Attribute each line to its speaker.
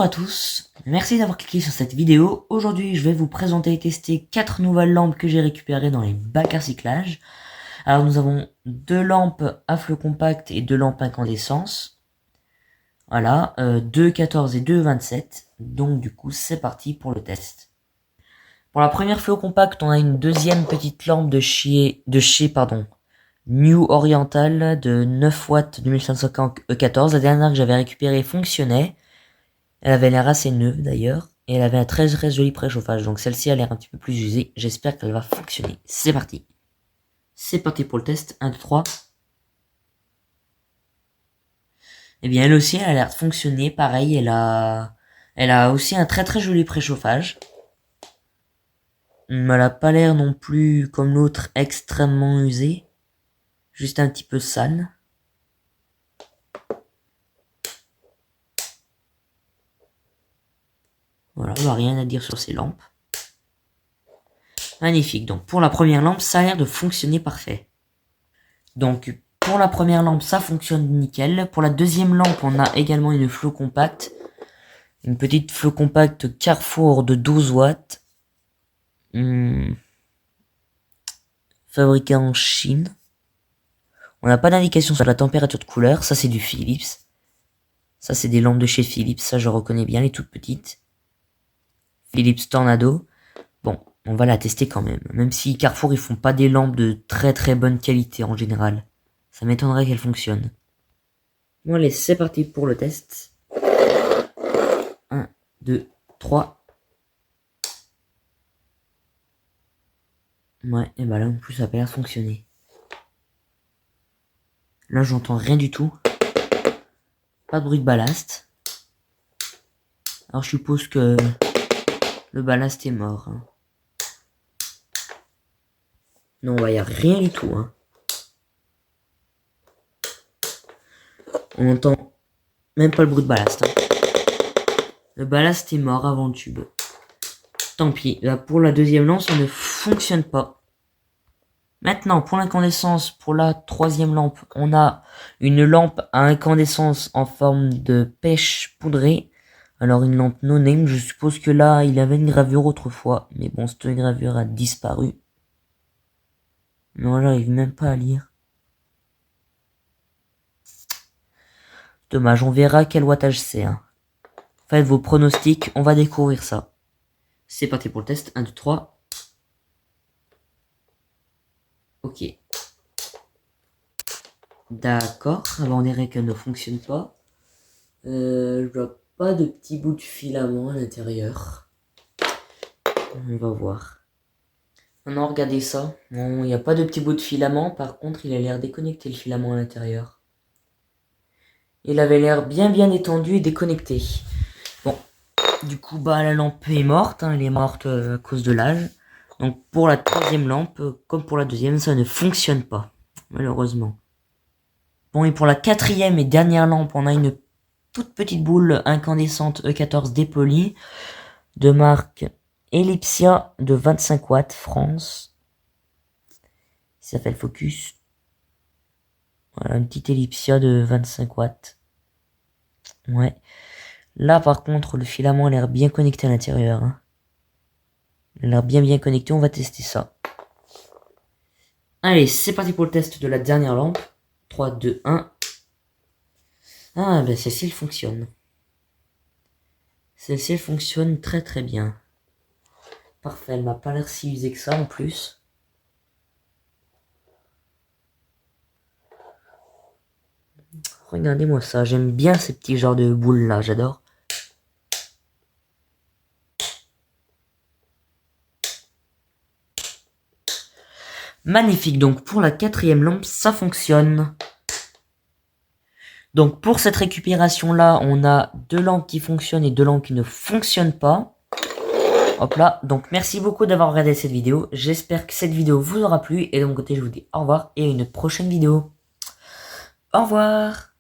Speaker 1: à tous, merci d'avoir cliqué sur cette vidéo. Aujourd'hui, je vais vous présenter et tester 4 nouvelles lampes que j'ai récupérées dans les bacs à recyclage. Alors, nous avons 2 lampes à flot compact et 2 lampes incandescence. Voilà, 2,14 et 2,27. Donc, du coup, c'est parti pour le test. Pour la première flot compact, on a une deuxième petite lampe de chez New Oriental de 9 watts 2514. La dernière que j'avais récupérée fonctionnait. Elle avait l'air assez neuve d'ailleurs. Et elle avait un très joli préchauffage. Donc celle-ci a l'air un petit peu plus usée. J'espère qu'elle va fonctionner. C'est parti. C'est parti pour le test. 1, 2, 3. Et bien elle aussi elle a l'air de fonctionner. Pareil, elle a aussi un très joli préchauffage. Elle n'a pas l'air non plus comme l'autre extrêmement usée. Juste un petit peu sale. Voilà, il n'y a rien à dire sur ces lampes. Magnifique. Donc pour la première lampe, ça a l'air de fonctionner parfait. Donc pour la première lampe, ça fonctionne nickel. Pour la deuxième lampe, on a également une flot compacte. Une petite flot compacte Carrefour de 12 watts. Fabriquée en Chine. On n'a pas d'indication sur la température de couleur. Ça, c'est du Philips. Ça, c'est des lampes de chez Philips. Ça, je reconnais bien, les toutes petites. Philips Tornado. Bon, on va la tester quand même. Même si Carrefour, ils font pas des lampes de très bonne qualité en général. Ça m'étonnerait qu'elles fonctionnent. Bon, allez, c'est parti pour le test. 1, 2, 3. Ouais, et bah là, en plus, ça a pas l'air de fonctionner. Là, j'entends rien du tout. Pas de bruit de ballast. Alors, je suppose que le ballast est mort. Hein. Non, il n'y a rien du tout. Hein. On entend même pas le bruit de ballast. Hein. Le ballast est mort avant le tube. Tant pis. Là, pour la deuxième lampe, ça ne fonctionne pas. Maintenant, pour l'incandescence, pour la troisième lampe, on a une lampe à incandescence en forme de pêche poudrée. Alors, une lampe no-name. Je suppose que là, il avait une gravure autrefois. Mais bon, cette gravure a disparu. Non, j'arrive même pas à lire. Dommage, on verra quel wattage c'est. Hein. Faites vos pronostics, on va découvrir ça. C'est parti pour le test. 1, 2, 3. Ok. D'accord. Alors on dirait qu'elle ne fonctionne pas. Je vois pas de petits bouts de filament à l'intérieur. On va voir. Non, regardez ça. Bon, il n'y a pas de petits bouts de filament. Par contre, il a l'air déconnecté le filament à l'intérieur. Il avait l'air bien étendu et déconnecté. Bon. Du coup, bah la lampe est morte. Hein, elle est morte à cause de l'âge. Donc pour la troisième lampe, comme pour la deuxième, ça ne fonctionne pas. Malheureusement. Bon, et pour la quatrième et dernière lampe, on a une toute petite boule incandescente E14 dépolie de marque Ellipsia de 25 watts France. Ça s'appelle Focus. Voilà, une petite Ellipsia de 25 watts. Ouais. Là, par contre, le filament a l'air bien connecté à l'intérieur. Hein. Il a l'air bien connecté. On va tester ça. Allez, c'est parti pour le test de la dernière lampe. 3, 2, 1. Ah, ben celle-ci, elle fonctionne. Celle-ci, elle fonctionne très bien. Parfait, elle m'a pas l'air si usée que ça en plus. Regardez-moi ça, j'aime bien ces petits genres de boules là, j'adore. Magnifique, donc pour la quatrième lampe, ça fonctionne. Donc pour cette récupération là, on a 2 lampes qui fonctionnent et 2 lampes qui ne fonctionnent pas. Hop là, donc merci beaucoup d'avoir regardé cette vidéo. J'espère que cette vidéo vous aura plu. Et de mon côté, je vous dis au revoir et à une prochaine vidéo. Au revoir.